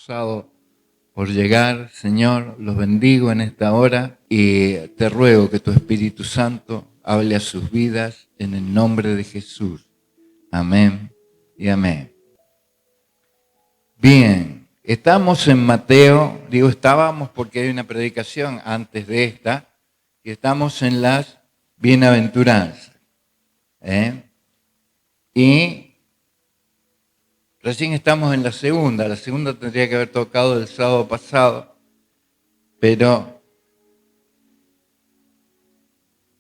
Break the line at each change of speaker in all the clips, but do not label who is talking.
esforzado por llegar, Señor, los bendigo en esta hora y te ruego que tu Espíritu Santo hable a sus vidas en el nombre de Jesús. Amén y amén. Bien, estamos en Mateo, digo estábamos porque hay una predicación antes de esta, y estamos en las bienaventuranzas. Y recién estamos en la segunda tendría que haber tocado el sábado pasado, pero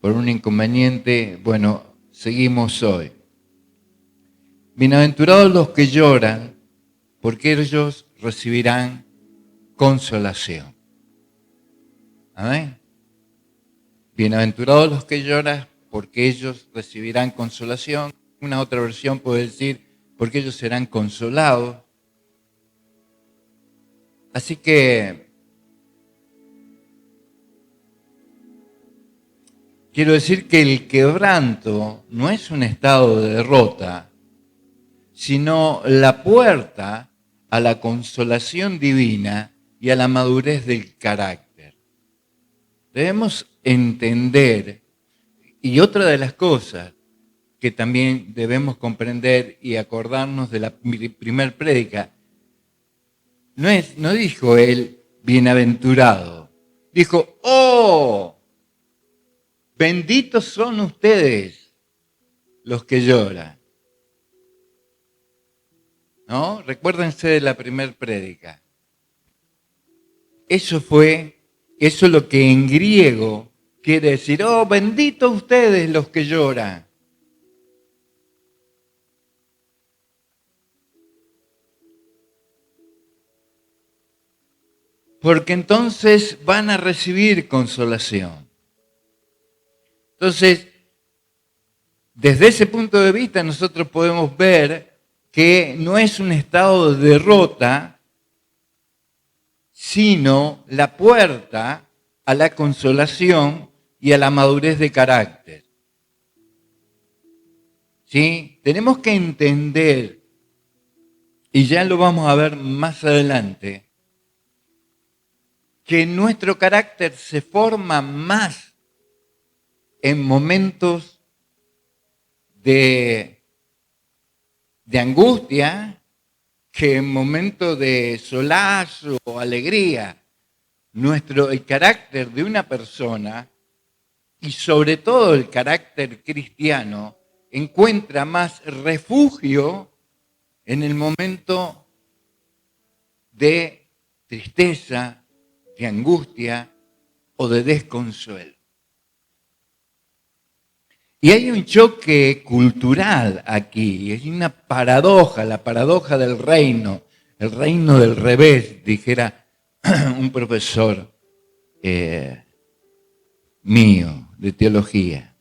por un inconveniente, bueno, seguimos hoy. Bienaventurados los que lloran, porque ellos recibirán consolación. Amén. Bienaventurados los que lloran, porque ellos recibirán consolación. Una otra versión puede decir, porque ellos serán consolados. Así que quiero decir que el quebranto no es un estado de derrota, sino la puerta a la consolación divina y a la madurez del carácter. Debemos entender, y otra de las cosas que también debemos comprender y acordarnos de la primer prédica, no dijo él bienaventurado, dijo, ¡oh! Benditos son ustedes los que lloran. ¿No? Recuérdense de la primer prédica. Eso es lo que en griego quiere decir, ¡oh, benditos ustedes los que lloran! Porque entonces van a recibir consolación. Entonces, desde ese punto de vista nosotros podemos ver que no es un estado de derrota, sino la puerta a la consolación y a la madurez de carácter. ¿Sí? Tenemos que entender, y ya lo vamos a ver más adelante, que nuestro carácter se forma más en momentos de angustia que en momentos de solazo o alegría. El carácter de una persona, y sobre todo el carácter cristiano, encuentra más refugio en el momento de tristeza, de angustia o de desconsuelo. Y hay un choque cultural aquí, es una paradoja, la paradoja del reino, el reino del revés, dijera un profesor mío de teología.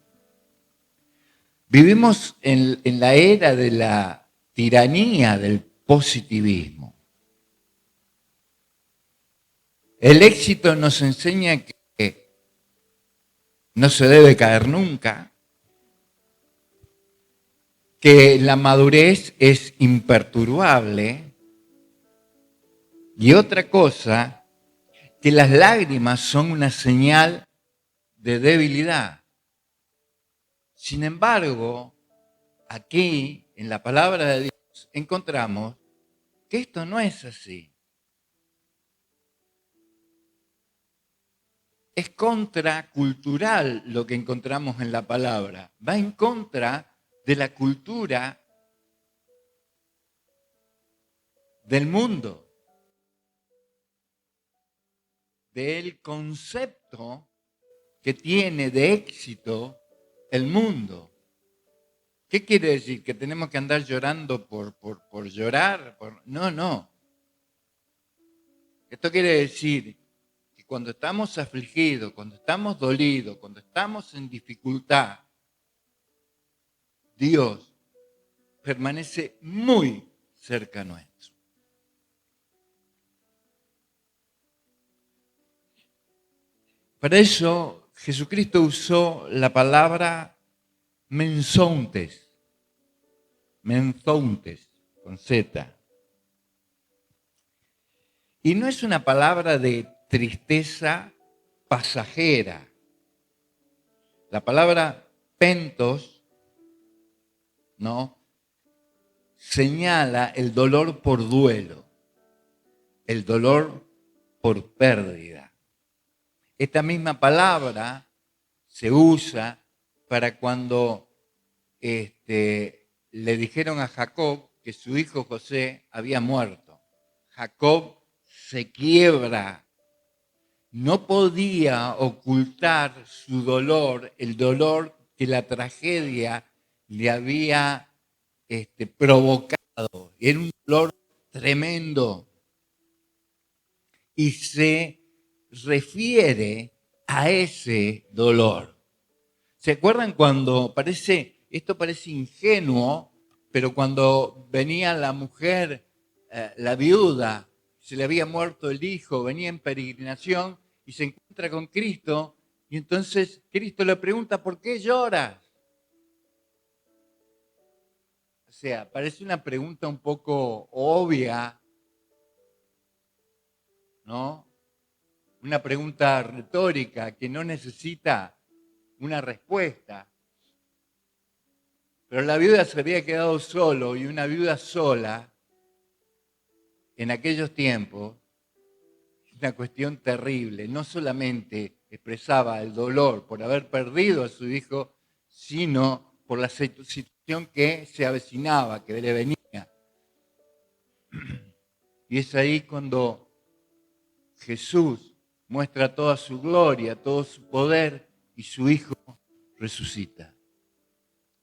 Vivimos en la era de la tiranía del positivismo. El éxito nos enseña que no se debe caer nunca, que la madurez es imperturbable, y otra cosa, que las lágrimas son una señal de debilidad. Sin embargo, aquí, en la palabra de Dios, encontramos que esto no es así. Es contracultural lo que encontramos en la palabra. Va en contra de la cultura del mundo, del concepto que tiene de éxito el mundo. ¿Qué quiere decir? ¿Que tenemos que andar llorando por llorar? No. Esto quiere decir que cuando estamos afligidos, cuando estamos dolidos, cuando estamos en dificultad, Dios permanece muy cerca nuestro. Para eso Jesucristo usó la palabra menzontes, con Z. Y no es una palabra de tristeza pasajera. La palabra pentos, ¿no?, señala el dolor por duelo, el dolor por pérdida. Esta misma palabra se usa para cuando le dijeron a Jacob que su hijo José había muerto. Jacob se quiebra. No podía ocultar su dolor, el dolor que la tragedia le había provocado. Era un dolor tremendo. Y se refiere a ese dolor. ¿Se acuerdan cuando esto parece ingenuo, pero cuando venía la mujer, la viuda, se le había muerto el hijo, venía en peregrinación y se encuentra con Cristo, y entonces Cristo le pregunta, ¿por qué lloras? O sea, parece una pregunta un poco obvia, ¿no? Una pregunta retórica que no necesita una respuesta. Pero la viuda se había quedado solo, y una viuda sola en aquellos tiempos es una cuestión terrible. No solamente expresaba el dolor por haber perdido a su hijo, sino por la situación que se avecinaba, que le venía. Y es ahí cuando Jesús muestra toda su gloria, todo su poder, y su hijo resucita.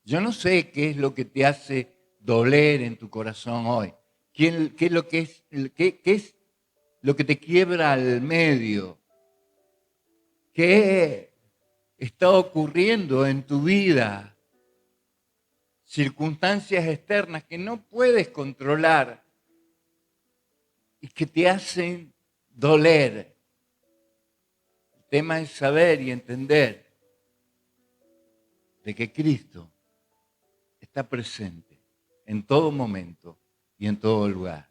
Yo no sé qué es lo que te hace doler en tu corazón hoy. ¿Qué es lo que es lo que te quiebra al medio? ¿Qué está ocurriendo en tu vida? Circunstancias externas que no puedes controlar y que te hacen doler. El tema es saber y entender de que Cristo está presente en todo momento y en todo lugar.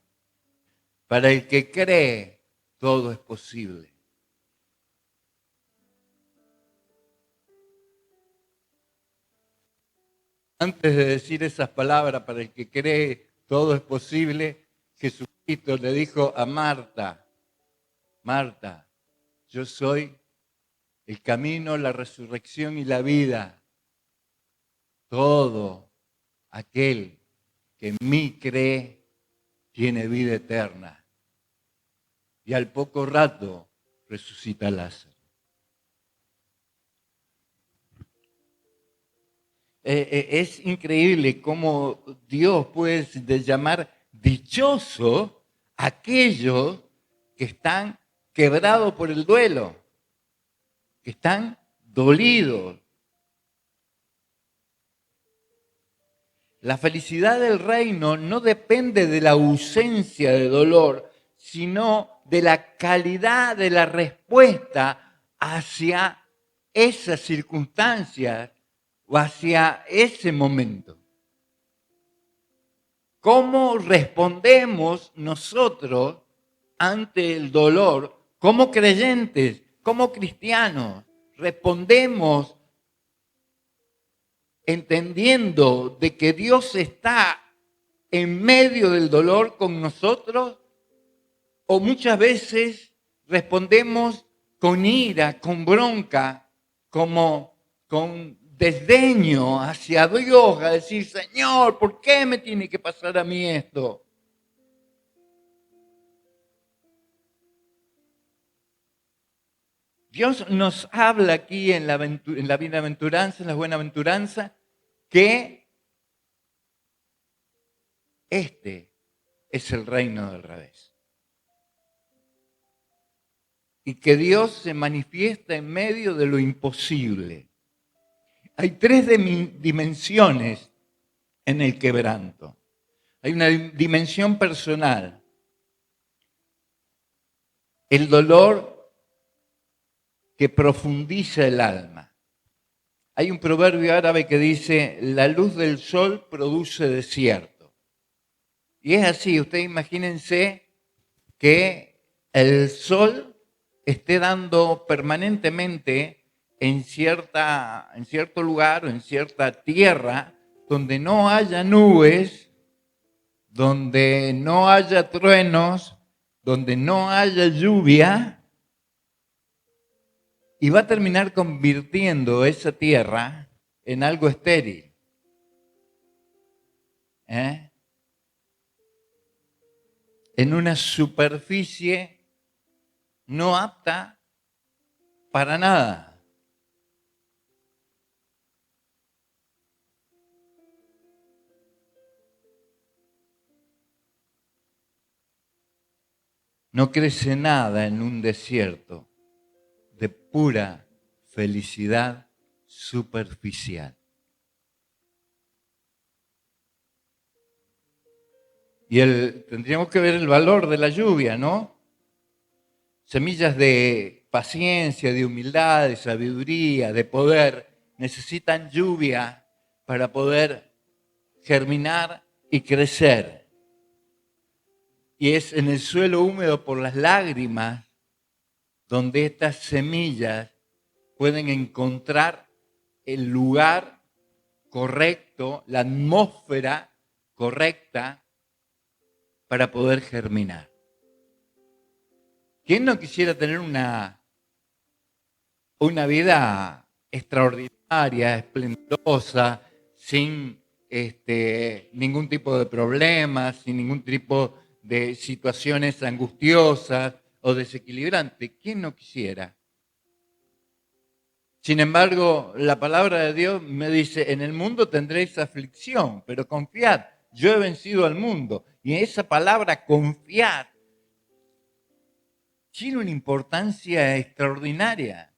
Para el que cree, todo es posible. Antes de decir esas palabras, para el que cree, todo es posible, Jesucristo le dijo a Marta, Marta, yo soy el camino, la resurrección y la vida. Todo aquel que en mí cree tiene vida eterna. Y al poco rato resucita Lázaro. Es increíble cómo Dios puede llamar dichoso a aquellos que están quebrados por el duelo, que están dolidos. La felicidad del reino no depende de la ausencia de dolor, sino de la calidad de la respuesta hacia esas circunstancias o hacia ese momento. ¿Cómo respondemos nosotros ante el dolor como creyentes, como cristianos? ¿Respondemos entendiendo de que Dios está en medio del dolor con nosotros? ¿O muchas veces respondemos con ira, con bronca, como con desdeño hacia Dios, a decir, Señor, ¿por qué me tiene que pasar a mí esto? Dios nos habla aquí en la bienaventuranza, en la buenaventuranza, que este es el reino del revés. Y que Dios se manifiesta en medio de lo imposible. Hay tres dimensiones en el quebranto. Hay una dimensión personal. El dolor que profundiza el alma. Hay un proverbio árabe que dice, la luz del sol produce desierto. Y es así, ustedes imagínense que el sol esté dando permanentemente en cierto lugar o en cierta tierra donde no haya nubes, donde no haya truenos, donde no haya lluvia, y va a terminar convirtiendo esa tierra en algo estéril. En una superficie no apta para nada. No crece nada en un desierto de pura felicidad superficial. Y tendríamos que ver el valor de la lluvia, ¿no? Semillas de paciencia, de humildad, de sabiduría, de poder, necesitan lluvia para poder germinar y crecer. Y es en el suelo húmedo por las lágrimas donde estas semillas pueden encontrar el lugar correcto, la atmósfera correcta para poder germinar. ¿Quién no quisiera tener una vida extraordinaria, esplendorosa, sin ningún tipo de problemas, sin ningún tipo de situaciones angustiosas o desequilibrantes? ¿Quién no quisiera? Sin embargo, la palabra de Dios me dice, en el mundo tendréis aflicción, pero confiad, yo he vencido al mundo. Y esa palabra confiar tiene una importancia extraordinaria.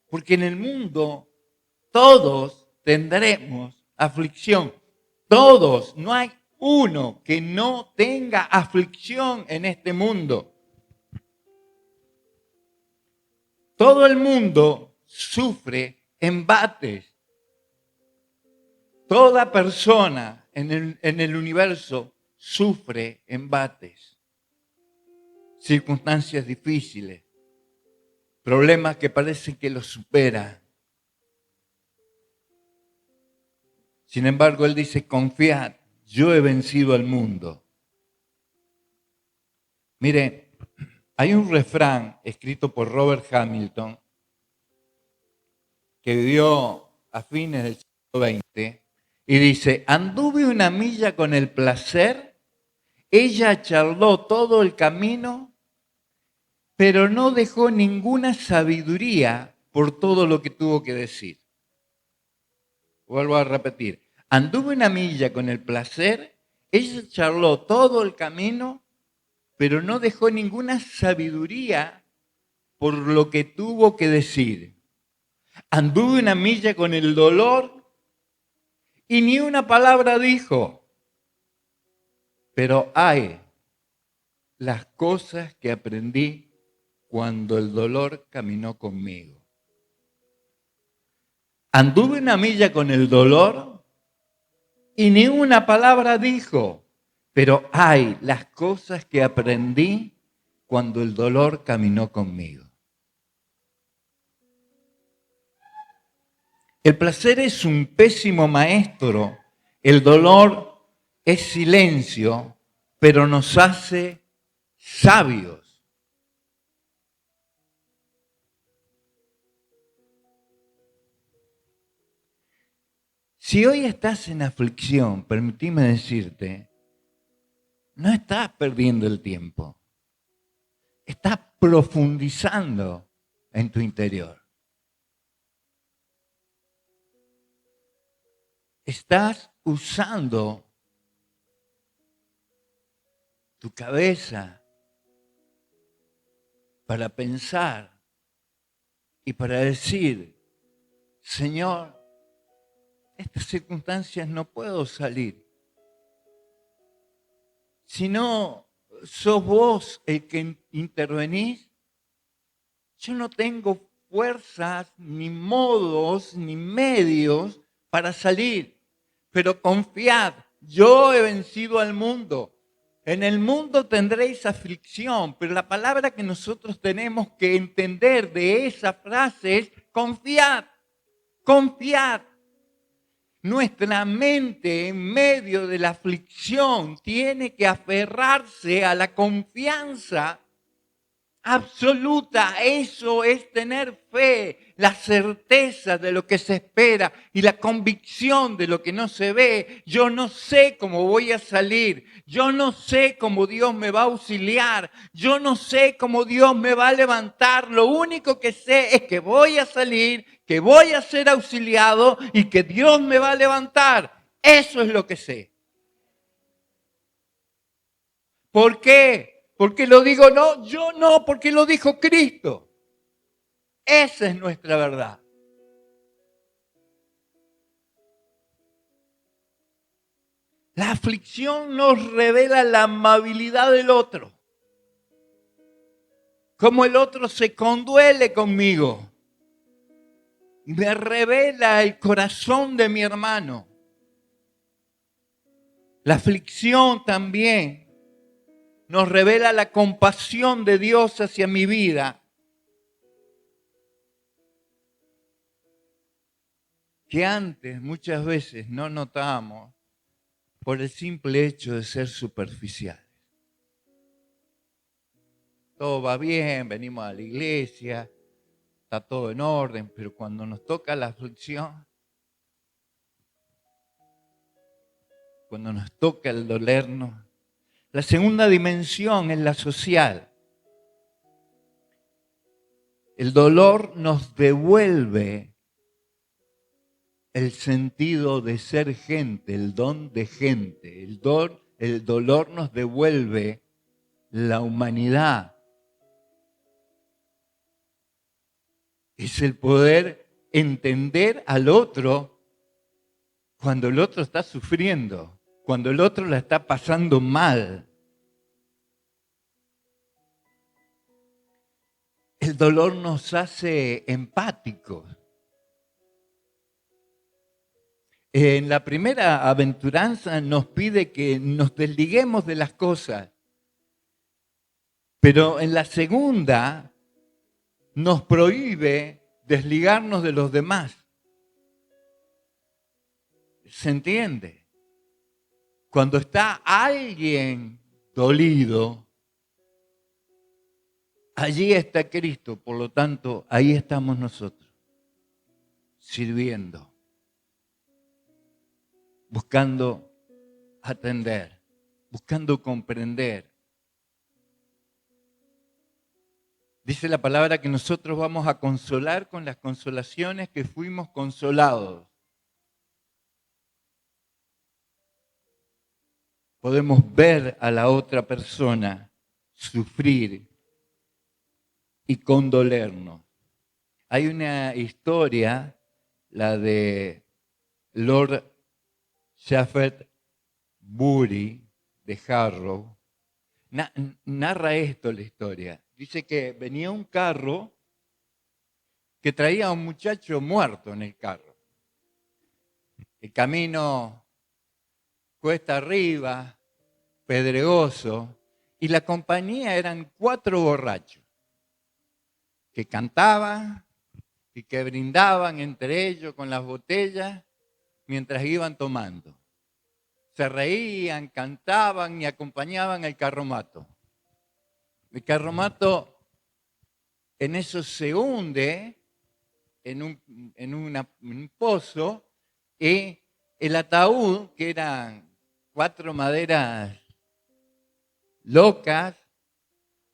Porque en el mundo todos tendremos aflicción. Todos, no hay uno que no tenga aflicción en este mundo. Todo el mundo sufre embates. Toda persona en el universo sufre embates, circunstancias difíciles, problemas que parece que los supera. Sin embargo, él dice, confiad, yo he vencido al mundo. Mire, hay un refrán escrito por Robert Hamilton que vivió a fines del siglo XX y dice, anduve una milla con el placer, ella charló todo el camino, pero no dejó ninguna sabiduría por todo lo que tuvo que decir. Vuelvo a repetir, anduve una milla con el placer, ella charló todo el camino, pero no dejó ninguna sabiduría por lo que tuvo que decir. Anduve una milla con el dolor y ni una palabra dijo. Pero hay las cosas que aprendí cuando el dolor caminó conmigo. Anduve una milla con el dolor y ni una palabra dijo. Pero hay las cosas que aprendí cuando el dolor caminó conmigo. El placer es un pésimo maestro. El dolor es silencio, pero nos hace sabios. Si hoy estás en aflicción, permíteme decirte, no estás perdiendo el tiempo. Estás profundizando en tu interior. Estás usando tu cabeza para pensar y para decir, Señor, estas circunstancias no puedo salir. Si no sos vos el que intervenís, yo no tengo fuerzas, ni modos, ni medios para salir. Pero confiad, yo he vencido al mundo. En el mundo tendréis aflicción, pero la palabra que nosotros tenemos que entender de esa frase es confiad, confiad. Nuestra mente en medio de la aflicción tiene que aferrarse a la confianza absoluta. Eso es tener fe, la certeza de lo que se espera y la convicción de lo que no se ve. Yo no sé cómo voy a salir, yo no sé cómo Dios me va a auxiliar, yo no sé cómo Dios me va a levantar. Lo único que sé es que voy a salir, que voy a ser auxiliado y que Dios me va a levantar. Eso es lo que sé. ¿Por qué? ¿Porque lo digo no? Yo no, porque lo dijo Cristo. Esa es nuestra verdad. La aflicción nos revela la amabilidad del otro. Cómo el otro se conduele conmigo. Me revela el corazón de mi hermano. La aflicción también nos revela la compasión de Dios hacia mi vida, que antes muchas veces no notamos por el simple hecho de ser superficiales. Todo va bien, venimos a la iglesia, está todo en orden, pero cuando nos toca la aflicción, cuando nos toca el dolernos, la segunda dimensión es la social. El dolor nos devuelve el sentido de ser gente, el don de gente. El dolor nos devuelve la humanidad. Es el poder entender al otro cuando el otro está sufriendo, cuando el otro la está pasando mal. El dolor nos hace empáticos. En la primera aventuranza nos pide que nos desliguemos de las cosas, pero en la segunda nos prohíbe desligarnos de los demás. ¿Se entiende? Cuando está alguien dolido, allí está Cristo, por lo tanto, ahí estamos nosotros, sirviendo, buscando atender, buscando comprender. Dice la palabra que nosotros vamos a consolar con las consolaciones que fuimos consolados. Podemos ver a la otra persona sufrir y condolernos. Hay una historia, la de Lord Shepherd Bury de Harrow. Narra esto la historia. Dice que venía un carro que traía a un muchacho muerto en el carro. El camino cuesta arriba, pedregoso, y la compañía eran 4 borrachos que cantaban y que brindaban entre ellos con las botellas mientras iban tomando. Se reían, cantaban y acompañaban al carromato. El carromato en eso se hunde en un pozo y el ataúd, que eran 4 maderas locas,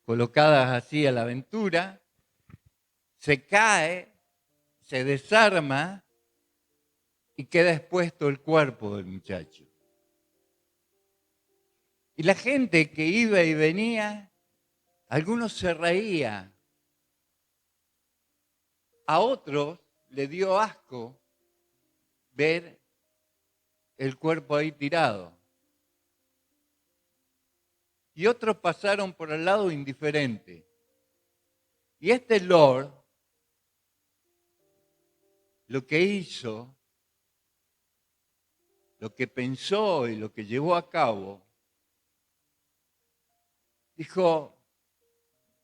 colocadas así a la aventura, se cae, se desarma y queda expuesto el cuerpo del muchacho. Y la gente que iba y venía, algunos se reían, a otros le dio asco ver el cuerpo ahí tirado. Y otros pasaron por el lado indiferente. Y este Lord lo que hizo, lo que pensó y lo que llevó a cabo Dijo,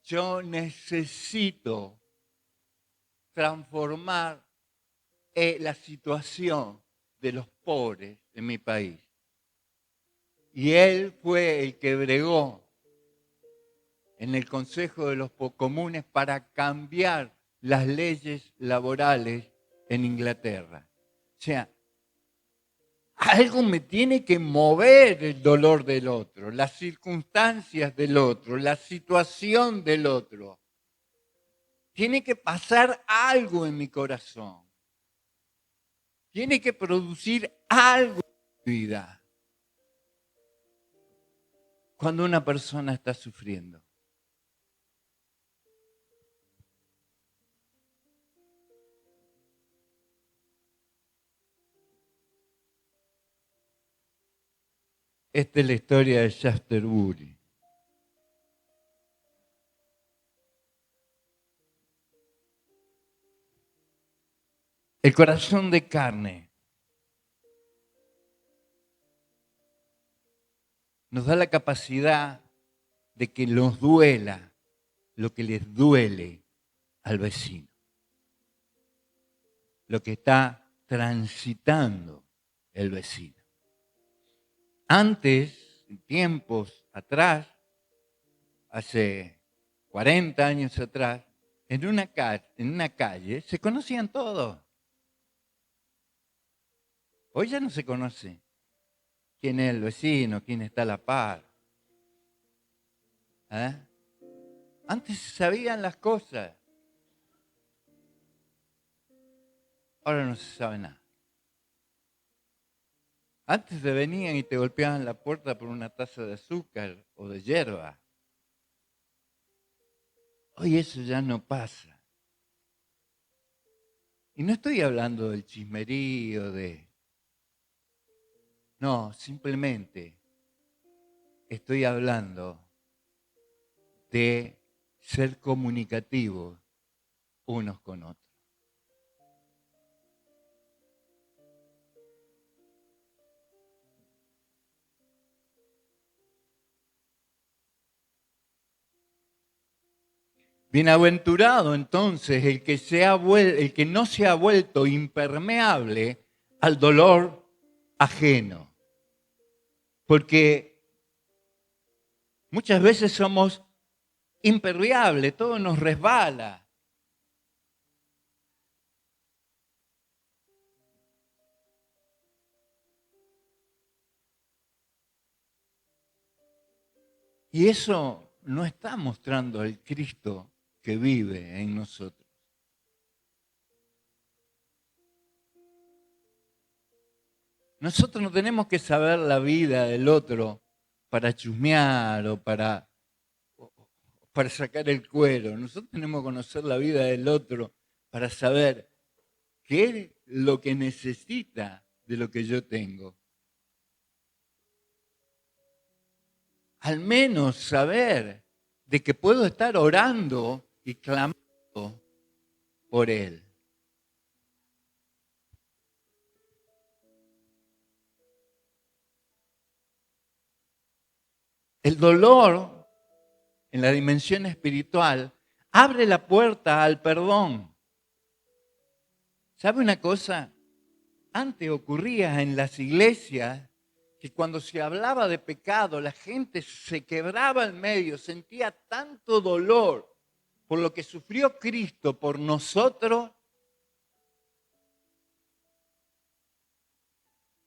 yo necesito transformar la situación de los pobres en mi país. Y él fue el que bregó en el Consejo de los Comunes para cambiar las leyes laborales en Inglaterra. O sea, algo me tiene que mover el dolor del otro, las circunstancias del otro, la situación del otro. Tiene que pasar algo en mi corazón. Tiene que producir algo en mi vida. Cuando una persona está sufriendo. Esta es la historia de Shaftesbury. El corazón de carne nos da la capacidad de que nos duela lo que les duele al vecino, lo que está transitando el vecino. Antes, en tiempos atrás, hace 40 años atrás, en una calle se conocían todos. Hoy ya no se conoce quién es el vecino, quién está a la par. Antes se sabían las cosas. Ahora no se sabe nada. Antes te venían y te golpeaban la puerta por una taza de azúcar o de hierba. Hoy eso ya no pasa. Y no estoy hablando del chismerío, No, simplemente estoy hablando de ser comunicativos unos con otros. Bienaventurado entonces el que no se ha vuelto impermeable al dolor ajeno. Porque muchas veces somos impermeables, todo nos resbala. Y eso no está mostrando al Cristo que vive en nosotros. Nosotros no tenemos que saber la vida del otro para chusmear o para sacar el cuero. Nosotros tenemos que conocer la vida del otro para saber qué es lo que necesita de lo que yo tengo. Al menos saber de que puedo estar orando y clamando por él. El dolor en la dimensión espiritual abre la puerta al perdón. ¿Sabe una cosa? Antes ocurría en las iglesias que cuando se hablaba de pecado, la gente se quebraba al medio, sentía tanto dolor por lo que sufrió Cristo por nosotros,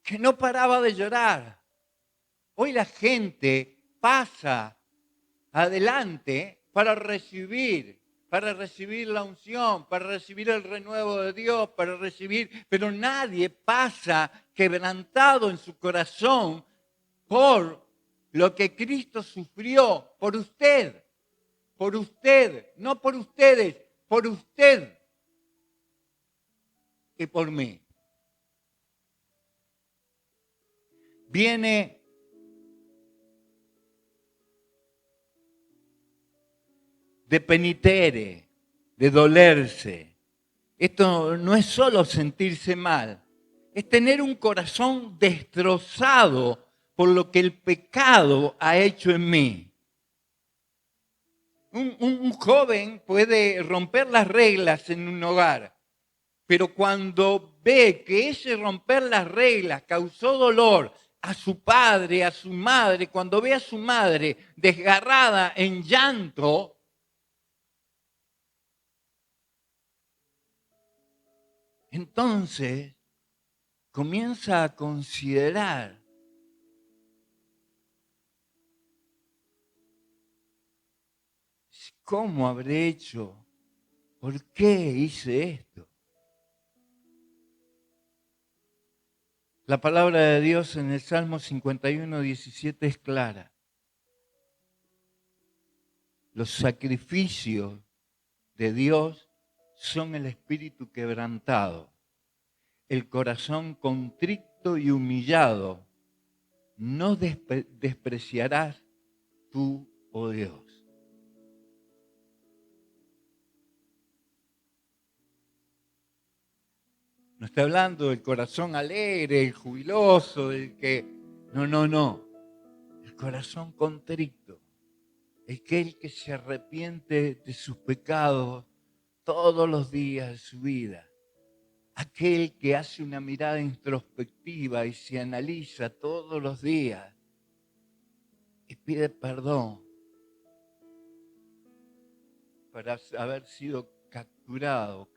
que no paraba de llorar. Hoy la gente pasa adelante para recibir la unción, para recibir el renuevo de Dios, pero nadie pasa quebrantado en su corazón por lo que Cristo sufrió por usted, no por ustedes, por usted y por mí. Viene de penitere, de dolerse. Esto no es solo sentirse mal, es tener un corazón destrozado por lo que el pecado ha hecho en mí. Un joven puede romper las reglas en un hogar, pero cuando ve que ese romper las reglas causó dolor a su padre, a su madre, cuando ve a su madre desgarrada en llanto, entonces comienza a considerar cómo habré hecho, por qué hice esto. La palabra de Dios en el Salmo 51:17 es clara. Los sacrificios de Dios son el espíritu quebrantado, el corazón contrito y humillado. No despreciarás tú, oh Dios. No está hablando del corazón alegre, el jubiloso, del que... No. El corazón contrito. Aquel que se arrepiente de sus pecados todos los días de su vida. Aquel que hace una mirada introspectiva y se analiza todos los días y pide perdón por haber sido capturado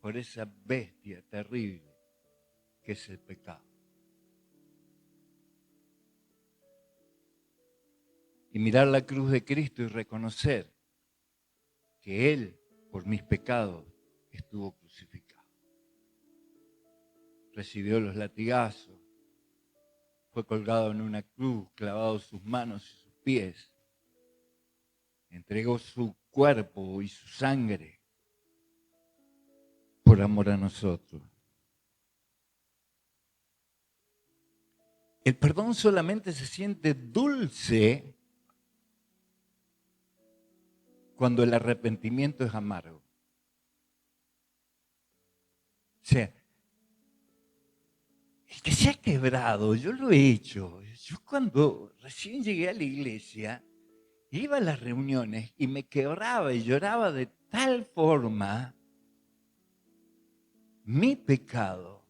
por esa bestia terrible que es el pecado. Y mirar la cruz de Cristo y reconocer que Él, por mis pecados, estuvo crucificado. Recibió los latigazos, fue colgado en una cruz, clavado sus manos y sus pies, entregó su cuerpo y su sangre por amor a nosotros. El perdón solamente se siente dulce cuando el arrepentimiento es amargo. O sea, el que se ha quebrado, yo lo he hecho. Yo cuando recién llegué a la iglesia, iba a las reuniones y me quebraba y lloraba de tal forma mi pecado,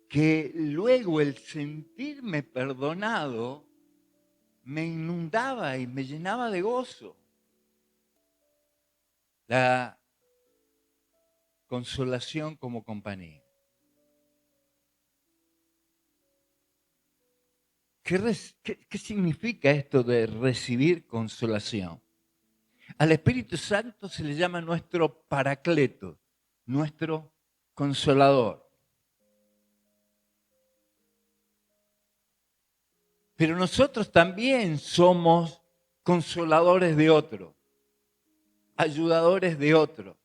que luego el sentirme perdonado me inundaba y me llenaba de gozo. La consolación como compañía. ¿Qué significa esto de recibir consolación? Al Espíritu Santo se le llama nuestro paracleto, nuestro consolador. Pero nosotros también somos consoladores de otros, ayudadores de otros,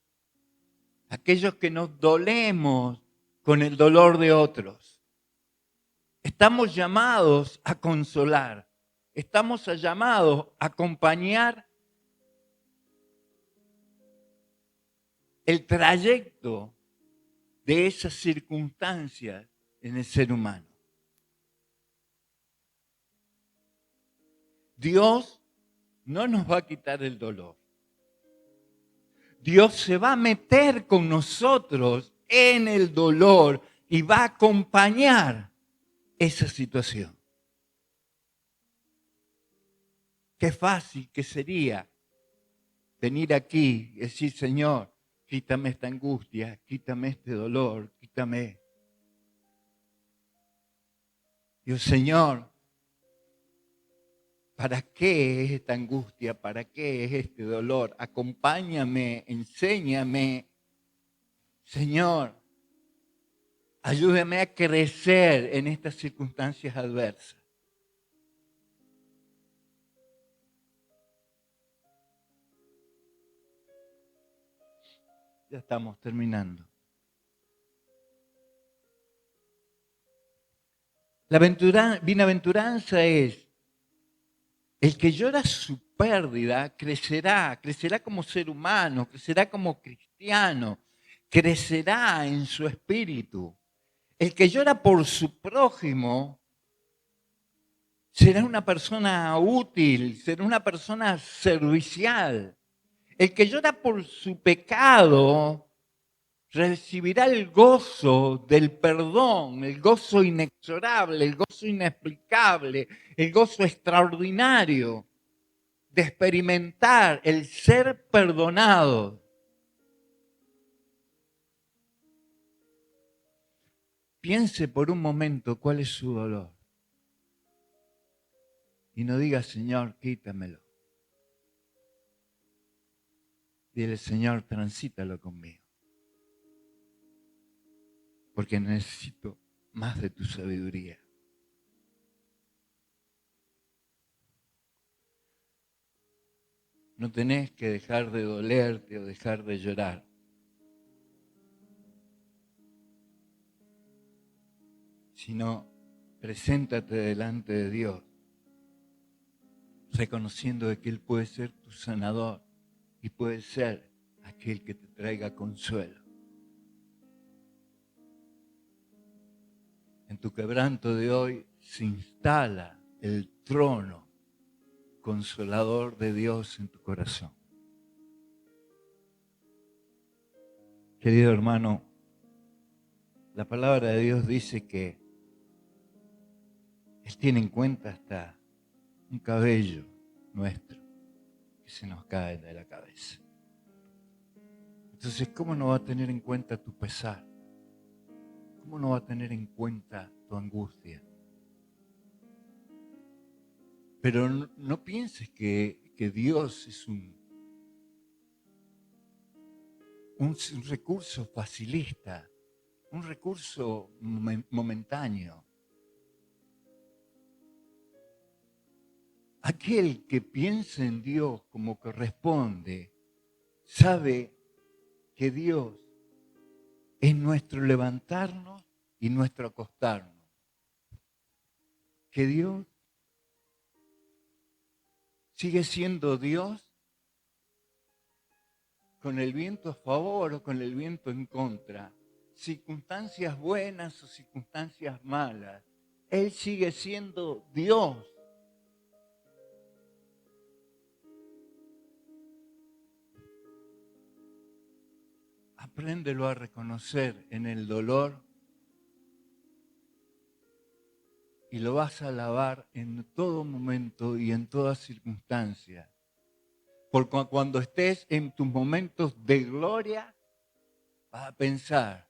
aquellos que nos dolemos con el dolor de otros. Estamos llamados a consolar, estamos llamados a acompañar el trayecto de esas circunstancias en el ser humano. Dios no nos va a quitar el dolor. Dios se va a meter con nosotros en el dolor y va a acompañar esa situación. Qué fácil que sería venir aquí y decir, Señor, quítame esta angustia, quítame este dolor, quítame. Dios, Señor, ¿para qué es esta angustia? ¿Para qué es este dolor? Acompáñame, enséñame. Señor, ayúdame a crecer en estas circunstancias adversas. Ya estamos terminando. La bienaventuranza es el que llora su pérdida, crecerá como ser humano, crecerá como cristiano, crecerá en su espíritu. El que llora por su prójimo será una persona útil, será una persona servicial. El que llora por su pecado recibirá el gozo del perdón, el gozo inexorable, el gozo inexplicable, el gozo extraordinario de experimentar el ser perdonado. Piense por un momento cuál es su dolor y no diga, Señor, quítamelo. Dile, Señor, transítalo conmigo, porque necesito más de tu sabiduría. No tenés que dejar de dolerte o dejar de llorar. Sino, preséntate delante de Dios, reconociendo de que Él puede ser tu sanador y puede ser aquel que te traiga consuelo. En tu quebranto de hoy se instala el trono consolador de Dios en tu corazón. Querido hermano, la palabra de Dios dice que Él tiene en cuenta hasta un cabello nuestro que se nos cae de la cabeza. Entonces, ¿cómo no va a tener en cuenta tu pesar? ¿Cómo no va a tener en cuenta tu angustia? Pero no pienses que Dios es un recurso facilista, un recurso momentáneo. Aquel que piensa en Dios como corresponde, sabe que Dios es nuestro levantarnos y nuestro acostarnos. Que Dios sigue siendo Dios con el viento a favor o con el viento en contra, circunstancias buenas o circunstancias malas. Él sigue siendo Dios. Apréndelo a reconocer en el dolor y lo vas a alabar en todo momento y en toda circunstancia. Porque cuando estés en tus momentos de gloria, vas a pensar,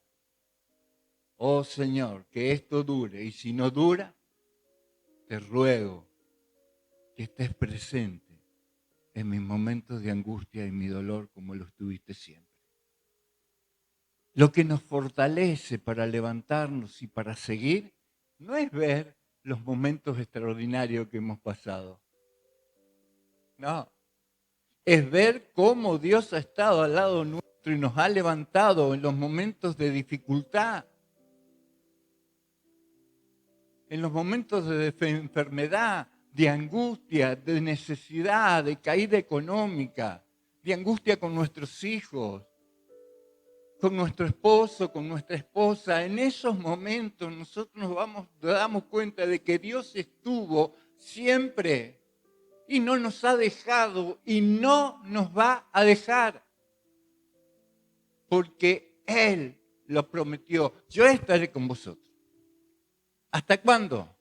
oh Señor, que esto dure. Y si no dura, te ruego que estés presente en mis momentos de angustia y mi dolor como lo estuviste siempre. Lo que nos fortalece para levantarnos y para seguir no es ver los momentos extraordinarios que hemos pasado. No, es ver cómo Dios ha estado al lado nuestro y nos ha levantado en los momentos de dificultad, en los momentos de enfermedad, de angustia, de necesidad, de caída económica, de angustia con nuestros hijos, con nuestro esposo, con nuestra esposa. En esos momentos nosotros nos damos cuenta de que Dios estuvo siempre y no nos ha dejado y no nos va a dejar. Porque Él lo prometió. Yo estaré con vosotros. ¿Hasta cuándo?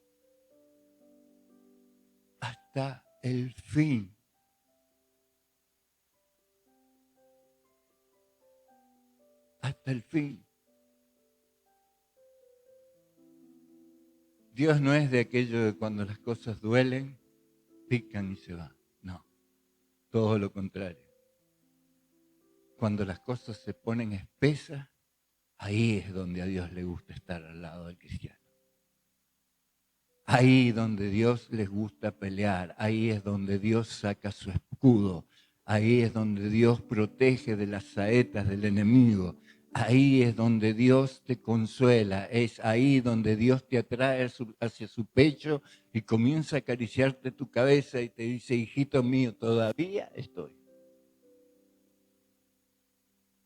Hasta el fin. Hasta el fin. Dios no es de aquello de cuando las cosas duelen, pican y se van. No, todo lo contrario. Cuando las cosas se ponen espesas, ahí es donde a Dios le gusta estar al lado del cristiano. Ahí donde Dios les gusta pelear, ahí es donde Dios saca su escudo, ahí es donde Dios protege de las saetas del enemigo, ahí es donde Dios te consuela, es ahí donde Dios te atrae hacia su pecho y comienza a acariciarte tu cabeza y te dice, hijito mío, todavía estoy.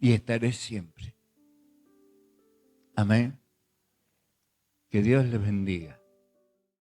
Y estaré siempre. Amén. Que Dios les bendiga.